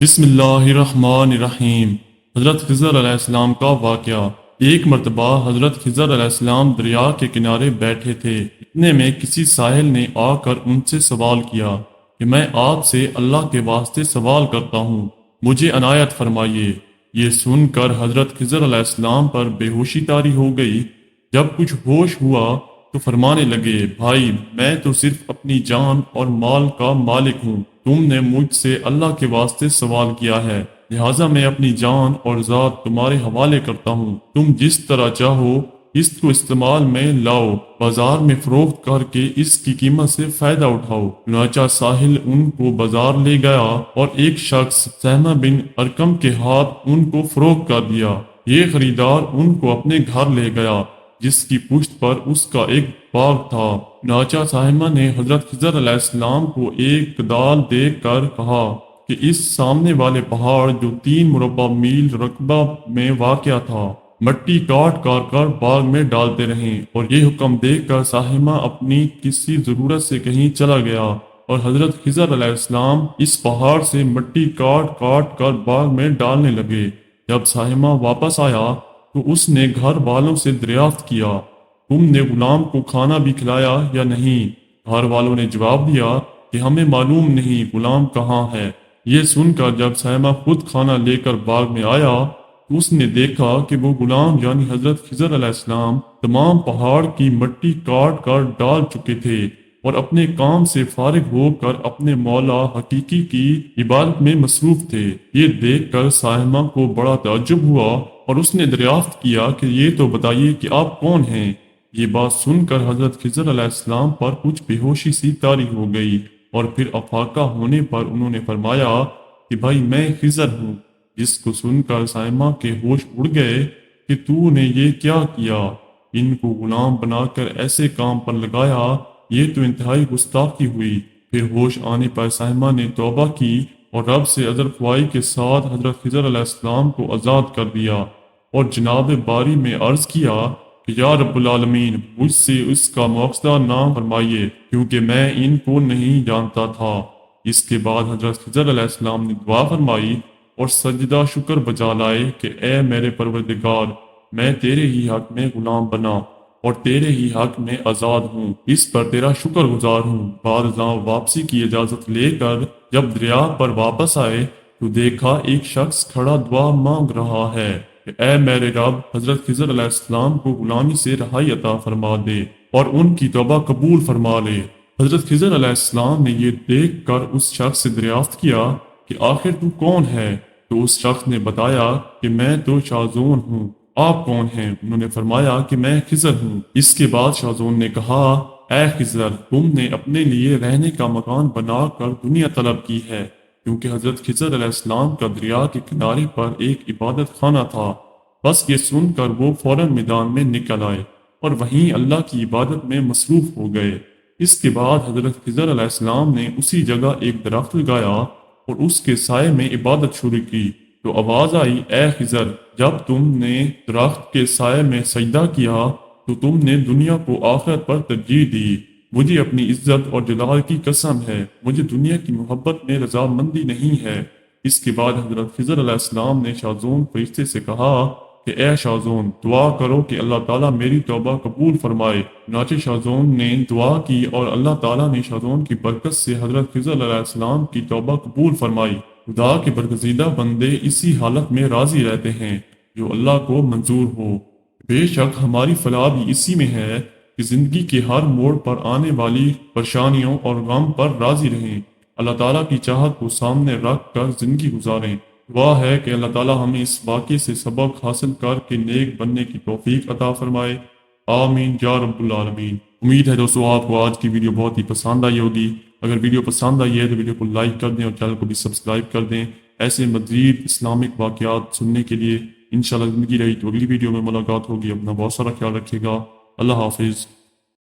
بسم اللہ الرحمن الرحیم۔ حضرت خضر علیہ السلام کا واقعہ۔ ایک مرتبہ حضرت خضر علیہ السلام دریا کے کنارے بیٹھے تھے، اتنے میں کسی ساحل نے آ کر ان سے سوال کیا کہ میں آپ سے اللہ کے واسطے سوال کرتا ہوں، مجھے عنایت فرمائیے۔ یہ سن کر حضرت خضر علیہ السلام پر بے ہوشی طاری ہو گئی۔ جب کچھ ہوش ہوا تو فرمانے لگے، بھائی میں تو صرف اپنی جان اور مال کا مالک ہوں، تم نے مجھ سے اللہ کے واسطے سوال کیا ہے، لہٰذا میں اپنی جان اور ذات تمہارے حوالے کرتا ہوں، تم جس طرح چاہو اس کو استعمال میں لاؤ، بازار میں فروخت کر کے اس کی قیمت سے فائدہ اٹھاؤ۔ چنانچہ ساحل ان کو بازار لے گیا اور ایک شخص سہمہ بن ارکم کے ہاتھ ان کو فروخت کر دیا۔ یہ خریدار ان کو اپنے گھر لے گیا جس کی پشت پر اس کا ایک باغ تھا۔ چنانچہ ساہمہ نے حضرت خضر علیہ السلام کو ایک کدال دے کر کہا کہ اس سامنے والے پہاڑ جو 3 مربع میل رقبہ میں واقع تھا، مٹی کاٹ کاٹ کر باغ میں ڈالتے رہیں، اور یہ حکم دے کر ساہمہ اپنی کسی ضرورت سے کہیں چلا گیا اور حضرت خضر علیہ السلام اس پہاڑ سے مٹی کاٹ کاٹ کر باغ میں ڈالنے لگے۔ جب ساہمہ واپس آیا تو اس نے گھر والوں سے دریافت کیا، تم نے غلام کو کھانا بھی کھلایا یا نہیں؟ گھر والوں نے جواب دیا کہ ہمیں معلوم نہیں غلام کہاں ہے۔ یہ سن کر جب سائمہ خود کھانا لے کر باغ میں آیا تو اس نے دیکھا کہ وہ غلام یعنی حضرت خضر علیہ السلام تمام پہاڑ کی مٹی کاٹ کر ڈال چکے تھے اور اپنے کام سے فارغ ہو کر اپنے مولا حقیقی کی عبادت میں مصروف تھے۔ یہ دیکھ کر سائمہ کو بڑا تعجب ہوا اور اس نے دریافت کیا کہ یہ تو بتائیے کہ آپ کون ہیں؟ یہ بات سن کر حضرت خضر علیہ السلام پر کچھ بے ہوشی سی طاری ہو گئی، اور پھر افاقہ ہونے پر انہوں نے فرمایا کہ بھائی میں خضر ہوں۔ جس کو سن کر سائمہ کے ہوش اڑ گئے کہ تو نے یہ کیا کیا، ان کو غلام بنا کر ایسے کام پر لگایا، یہ تو انتہائی گستاخی ہوئی۔ پھر ہوش آنے پر سائمہ نے توبہ کی اور رب سے عذر خواہی کے ساتھ حضرت خضر علیہ السلام کو آزاد کر دیا، اور جناب باری میں عرض کیا کہ یا رب العالمین مجھ سے اس کا مواخذہ نہ فرمائیے کیونکہ میں ان کو نہیں جانتا تھا۔ اس کے بعد حضرت خضر علیہ السلام نے دعا فرمائی اور سجدہ شکر بجا لائے کہ اے میرے پروردگار، میں تیرے ہی حق میں غلام بنا اور تیرے ہی حق میں آزاد ہوں، اس پر تیرا شکر گزار ہوں۔ بعد ازاں واپسی کی اجازت لے کر جب دریا پر واپس آئے تو دیکھا ایک شخص کھڑا دعا مانگ رہا ہے کہ اے میرے رب، حضرت خضر علیہ السلام کو غلامی سے رہائی عطا فرما دے اور ان کی توبہ قبول فرما لے۔ حضرت خضر علیہ السلام نے یہ دیکھ کر اس شخص سے دریافت کیا کہ آخر تو کون ہے؟ تو اس شخص نے بتایا کہ میں تو شازون ہوں، آپ کون ہیں؟ انہوں نے فرمایا کہ میں خضر ہوں۔ اس کے بعد شازون نے کہا، اے خضر، تم نے اپنے لیے رہنے کا مکان بنا کر دنیا طلب کی ہے، کیونکہ حضرت خضر علیہ السلام کا دریا کے کنارے پر ایک عبادت خانہ تھا۔ بس یہ سن کر وہ فوراً میدان میں نکل آئے اور وہیں اللہ کی عبادت میں مصروف ہو گئے۔ اس کے بعد حضرت خضر علیہ السلام نے اسی جگہ ایک درخت لگایا اور اس کے سائے میں عبادت شروع کی تو آواز آئی، اے خضر، جب تم نے درخت کے سائے میں سجدہ کیا تو تم نے دنیا کو آخرت پر ترجیح دی۔ مجھے اپنی عزت اور جلال کی قسم ہے، مجھے دنیا کی محبت میں رضامندی نہیں ہے۔ اس کے بعد حضرت خضر علیہ السلام نے شازون فرشتے سے کہا کہ اے شازون، دعا کرو کہ اللہ تعالیٰ میری توبہ قبول فرمائے۔ چنانچہ شازون نے دعا کی اور اللہ تعالیٰ نے شازون کی برکت سے حضرت خضر علیہ السلام کی توبہ قبول فرمائی۔ خدا کے برگزیدہ بندے اسی حالت میں راضی رہتے ہیں جو اللہ کو منظور ہو۔ بے شک ہماری فلاح بھی اسی میں ہے کہ زندگی کے ہر موڑ پر آنے والی پریشانیوں اور غم پر راضی رہیں، اللہ تعالیٰ کی چاہت کو سامنے رکھ کر زندگی گزاریں۔ دعا ہے کہ اللہ تعالیٰ ہمیں اس واقعے سے سبق حاصل کر کے نیک بننے کی توفیق عطا فرمائے، آمین یا رب العالمین۔ امید ہے دوستو آپ کو آج کی ویڈیو بہت ہی پسند آئی ہوگی۔ اگر ویڈیو پسند آئی ہے تو ویڈیو کو لائک کر دیں اور چینل کو بھی سبسکرائب کر دیں ایسے مزید اسلامک واقعات سننے کے لیے۔ انشاءاللہ زندگی رہی تو اگلی ویڈیو میں ملاقات ہوگی۔ اپنا بہت سارا خیال رکھیے گا۔ اللہ حافظ۔